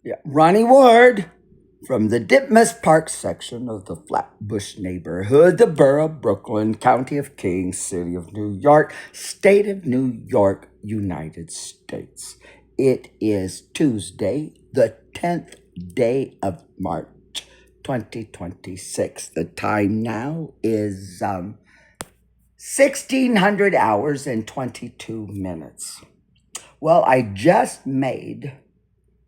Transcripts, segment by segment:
Yeah, Ronnie-Ward from the Ditmas Park section of the Flatbush neighborhood, the borough of Brooklyn, county of Kings, city of New York, state of New York, United States. It is Tuesday, the 10th day of March, 2026. The time now is 1600 hours and 22 minutes. Well, I just made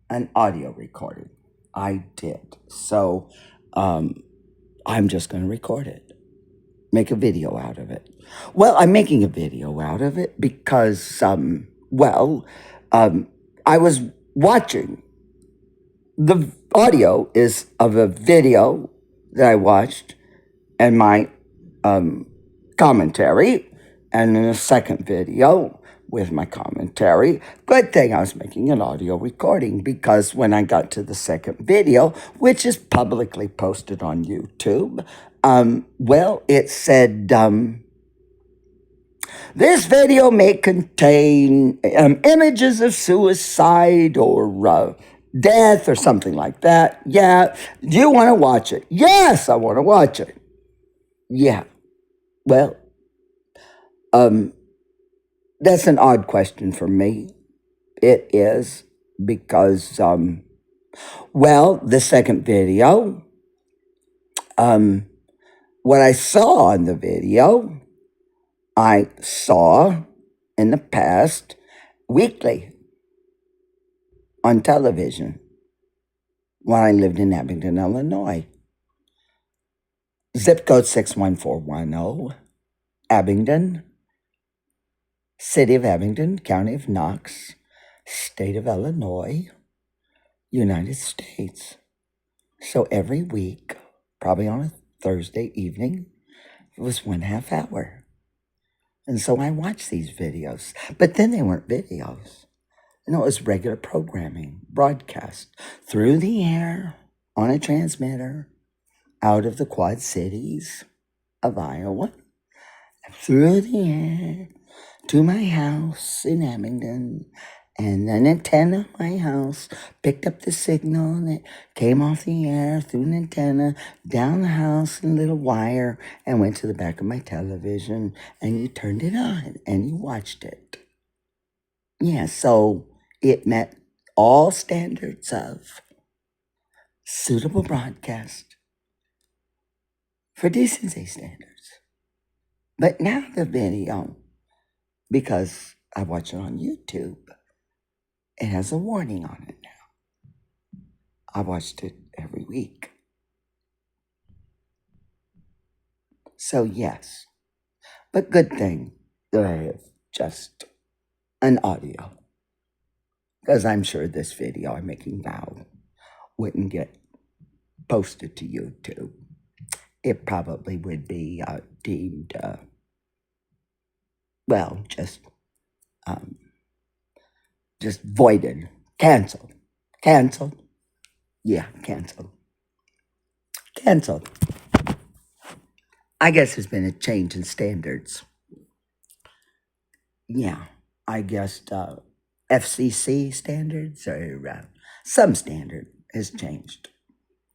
an audio recording. I did. So I'm just going to record it, make a video out of it. Well, I'm making a video out of it because, I was watching. The audio is of a video that I watched and my commentary, and in a second video with my commentary. Good thing I was making an audio recording because when I got to the second video, which is publicly posted on YouTube, it said, this video may contain images of suicide or death or something like that. Yeah. Do you want to watch it? Yes, I want to watch it. Yeah. Well, that's an odd question for me. It is because, the second video, what I saw in the video, I saw in the past weekly on television when I lived in Abingdon, Illinois. Zip code 61410, Abingdon, city of Abingdon, county of Knox, state of Illinois, United States. So every week, probably on a Thursday evening, it was 1/2 hour. And so I watched these videos, but then they weren't videos. It was regular programming, broadcast through the air on a transmitter out of the Quad Cities of Iowa, through the air to my house in Abingdon, and an antenna of my house picked up the signal and it came off the air through an antenna, down the house and a little wire, and went to the back of my television, and you turned it on and you watched it. Yeah, so it met all standards of suitable broadcast for decency standards. But now the video, because I watch it on YouTube, it has a warning on it now. I watched it every week. So yes, but good thing that I have just an audio, because I'm sure this video I'm making now wouldn't get posted to YouTube. It probably would be deemed, just voided, canceled. Yeah, canceled. I guess there's been a change in standards. Yeah, I guess FCC standards or some standard has changed.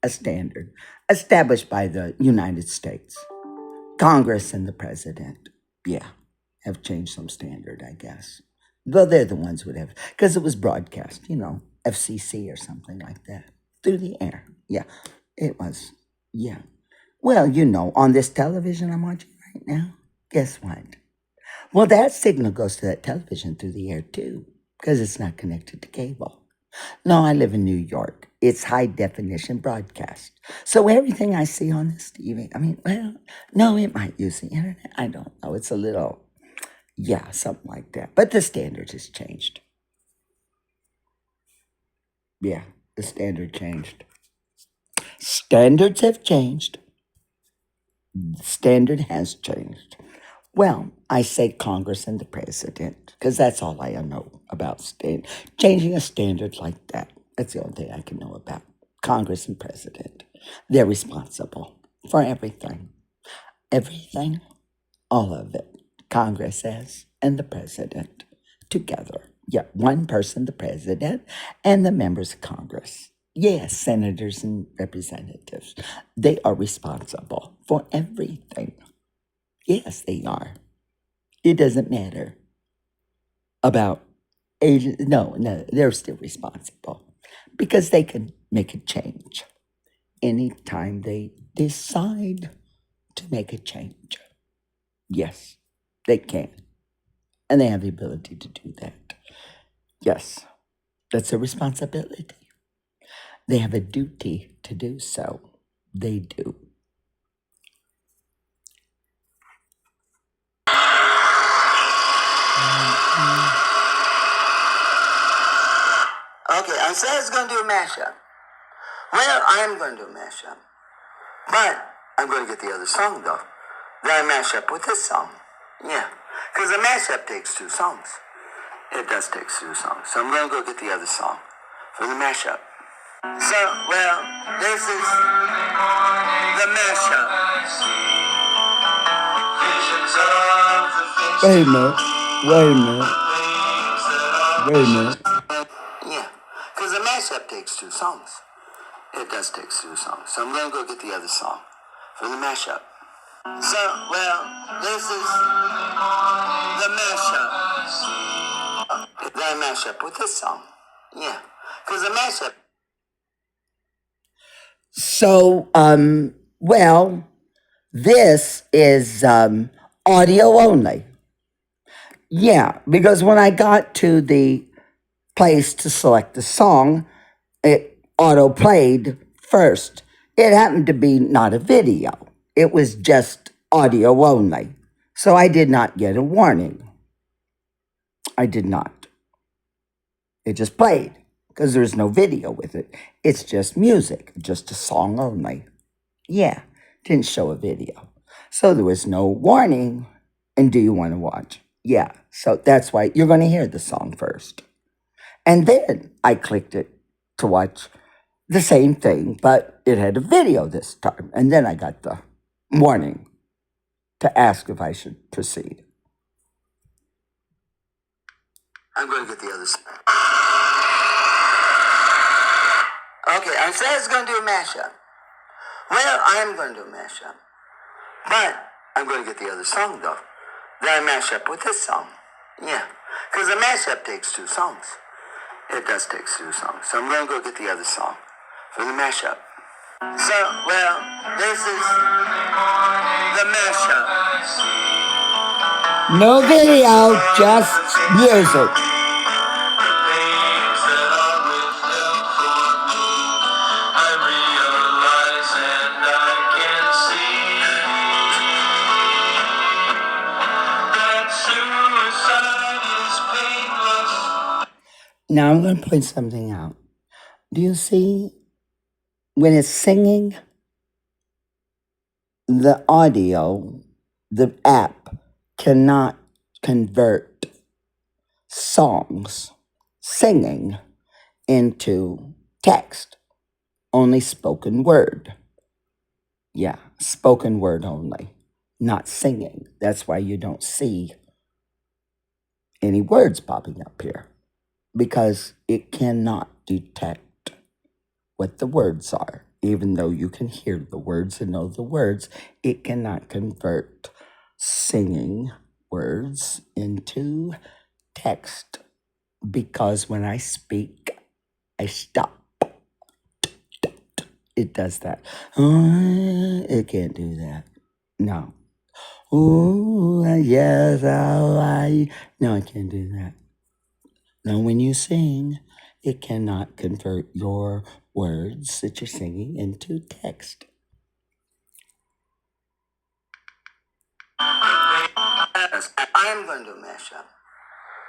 A standard established by the United States. Congress and the president, have changed some standard, I guess. Though they're the ones who would have, because it was broadcast, FCC or something like that, through the air. Yeah, it was. Yeah. Well, on this television I'm watching right now, guess what? Well, that signal goes to that television through the air too, because it's not connected to cable. No, I live in New York. It's high definition broadcast. So everything I see on this TV, no, it might use the internet. I don't know. It's a little, something like that. But the standard has changed. Yeah, the standard changed. Standards have changed. The standard has changed. Well, I say Congress and the president, because that's all I know about changing a standard like that. That's the only thing I can know about. Congress and president. They're responsible for everything. Everything, all of it. Congress says, and the president together. Yeah, one person, the president, and the members of Congress. Yes, senators and representatives. They are responsible for everything. Yes, they are. It doesn't matter about age. No, they're still responsible because they can make a change anytime they decide to make a change. Yes, they can. And they have the ability to do that. Yes, that's a responsibility. They have a duty to do so. They do. Okay, I said it's going to do a mashup. Well, I'm going to do a mashup. But I'm going to get the other song, though. Then I mash up with this song. Yeah, because a mashup takes two songs. It does take two songs. So I'm going to go get the other song for the mashup. So, well, this is the mashup. Wait a minute. Wait a minute. Wait a minute. Yeah, because a mashup takes two songs. It does take two songs. So I'm going to go get the other song for the mashup. So, well, this is the mashup. Then I mash up with this song. Yeah, because a mashup. So, well, this is audio only. Yeah, because when I got to the place to select the song, it auto played first. It happened to be not a video, it was just audio only. So I did not get a warning. I did not. It just played because there's no video with it. It's just music, just a song only. Yeah, didn't show a video. So there was no warning. And do you want to watch? Yeah, so that's why you're going to hear the song first. And then I clicked it to watch the same thing, but it had a video this time. And then I got the warning to ask if I should proceed. I'm going to get the other side. Okay, I said it's going to do a mashup. Well, I'm going to do a mashup. But I'm going to get the other song, though. Then I mash up with this song. Yeah, because a mashup takes two songs. It does take two songs. So I'm going to go get the other song for the mashup. So, well, this is the mashup. No video, just music. Now I'm going to point something out. Do you see when it's singing, the audio, the app cannot convert songs singing into text, only spoken word. Yeah, spoken word only, not singing. That's why you don't see any words popping up here, because it cannot detect what the words are. Even though you can hear the words and know the words, it cannot convert singing words into text, because when I speak, I stop. It does that. It can't do that. No. Ooh, yes, no, I can't do that. Now, when you sing, it cannot convert your words that you're singing into text. I'm going to do a mashup.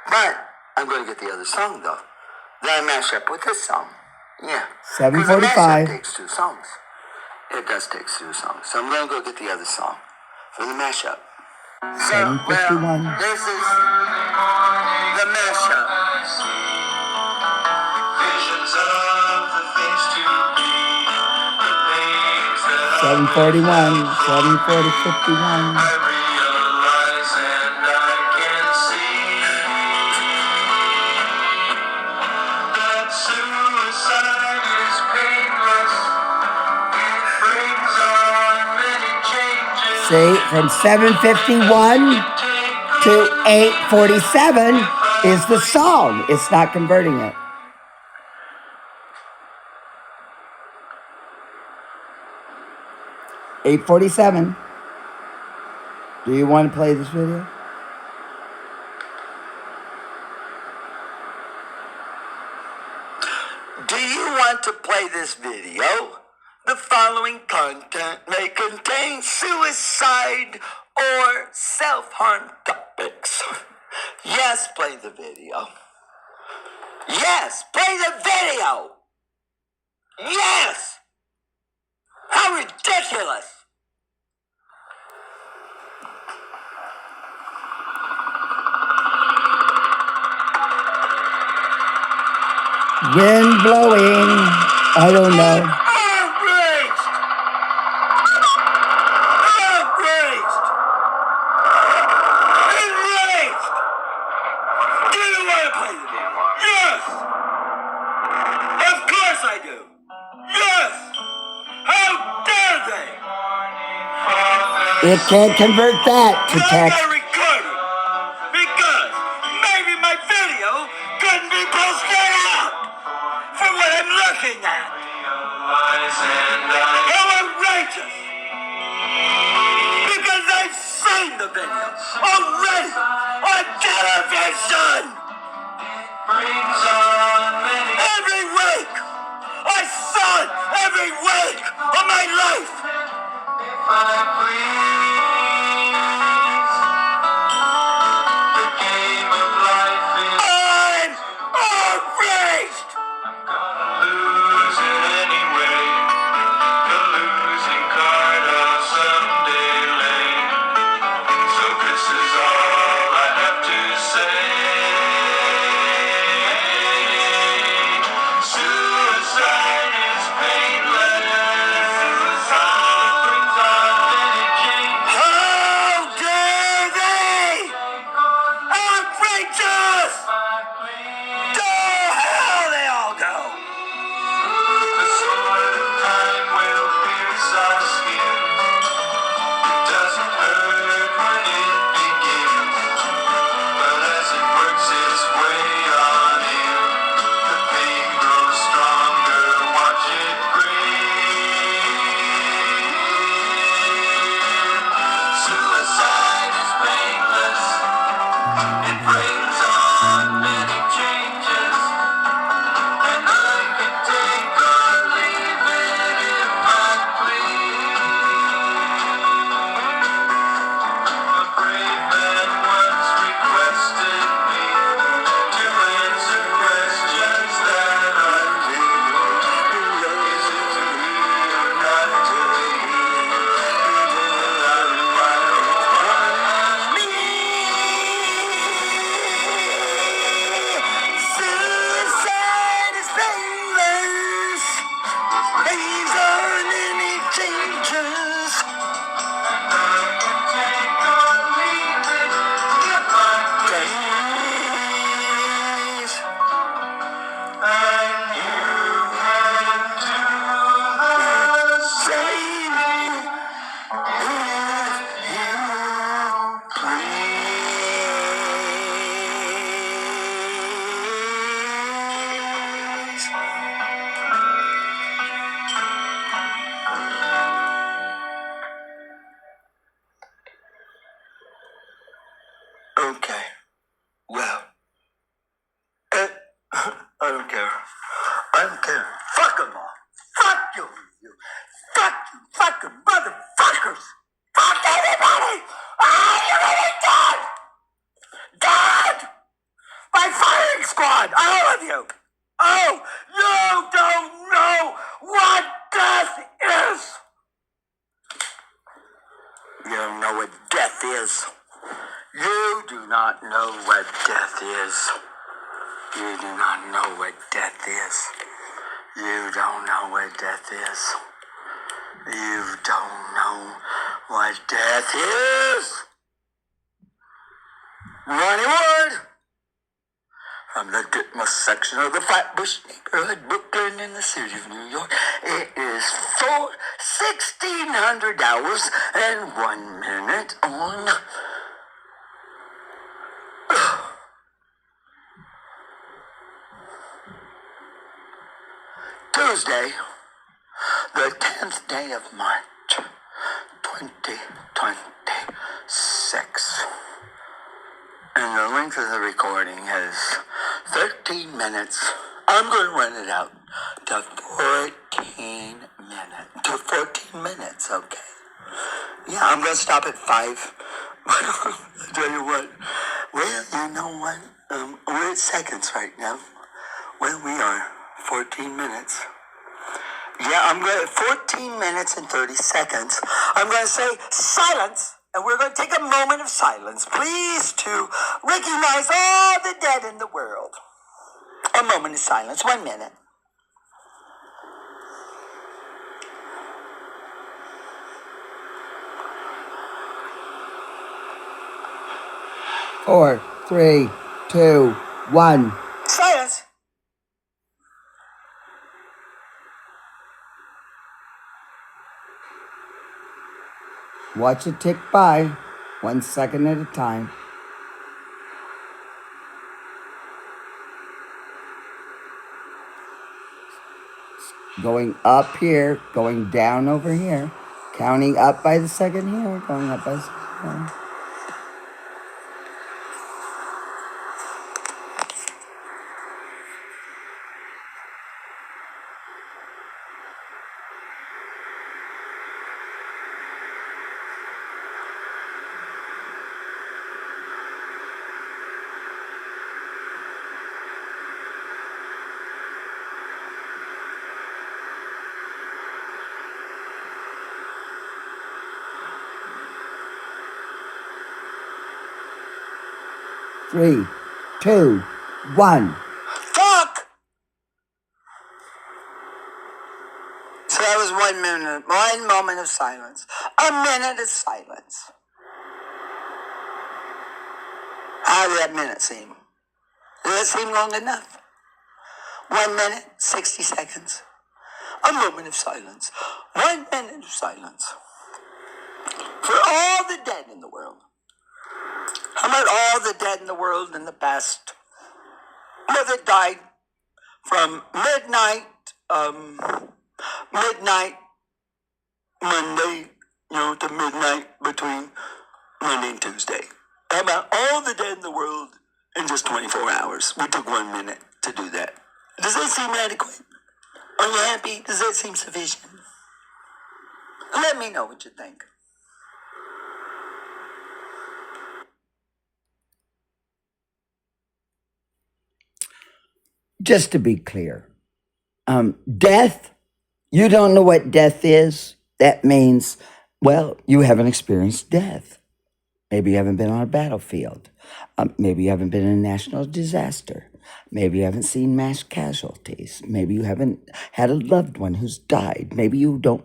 But I'm going to get the other song, though. Then I mash up with this song. Yeah. 7:45. Because a mashup takes two songs. It does take two songs. So I'm going to go get the other song for the mashup. So, well, this is the mashup. Visions of the things to be. 7:41, 7:51. I realize and I can see See, from 7:51 to 8:47 is the song. It's not converting it. $8:47. Do you want to play this video? Do you want to play this video? The following content may contain suicide or self-harm topics. Yes, play the video. Yes, play the video! Yes! How ridiculous! Wind blowing. I don't know. Outraged! Outraged! Enraged! Do you want to play the video? Yes! Of course I do! Yes! How dare they! It can't convert that to text. I'm not recording because maybe my video couldn't be posted out for what I'm looking at. How outrageous! Because I've seen the video already on television! Every week! I saw it every week of my life! I'm outraged! Lose it anyway. The losing card I'll someday lay. So this is all I have to say. Suicide is painless. Suicide brings on many changes. How dare they! Outrageous! To hell they all go! The sword of time will pierce our skin. It doesn't hurt when it begins, but as it works its way on in, the pain grows stronger. Watch it grin. Suicide is painless. It brings on many changes. And I can take or leave it if I please. A brave man once requested me to answer questions that are new. Is it to be or not to be? Suicide is painless. Brings on any changes. I can take or leave it if I Days. and you can do the same. Okay. Well, I don't care. I don't care. Fuck them all. Fuck you. Fuck you fucking motherfuckers. Fuck everybody. Oh, you're really dead. Dead. My firing squad. All of you. Oh, you don't know what death is. You don't know what death is. You do not know what death is. You do not know what death is. You don't know what death is. You don't know what death is. Ronnie-Ward from the Ditmas section of the Flatbush neighborhood, Brooklyn, in the city of New York. It is 4 1,600 hours and 1 minute on Tuesday, the 10th day of March, 2026. And the length of the recording is 13 minutes. I'm going to run it out to 14 minutes, okay? Yeah, I'm going to stop at 5. I tell you what. Well, you know what? We're at seconds right now. Well, we are 14 minutes. Yeah, I'm going to 14 minutes and 30 seconds. I'm going to say silence, and we're going to take a moment of silence, please, to recognize all the dead in the world. A moment of silence, 1 minute. Four, three, two, one. Silence. Watch it tick by, 1 second at a time. Going up here, going down over here, counting up by the second here, going up by the second here. Three, two, one. Fuck! So that was 1 minute, 1 moment of silence. A minute of silence. How did that minute seem? Did that seem long enough? 1 minute, 60 seconds. A moment of silence. 1 minute of silence. For all the dead in the world. How about all the dead in the world in the past? Well, that died from midnight Monday, to midnight between Monday and Tuesday. How about all the dead in the world in just 24 hours? We took 1 minute to do that. Does that seem adequate? Are you happy? Does that seem sufficient? Let me know what you think. Just to be clear, death, you don't know what death is. That means, well, you haven't experienced death. Maybe you haven't been on a battlefield. Maybe you haven't been in a national disaster. Maybe you haven't seen mass casualties. Maybe you haven't had a loved one who's died. Maybe you don't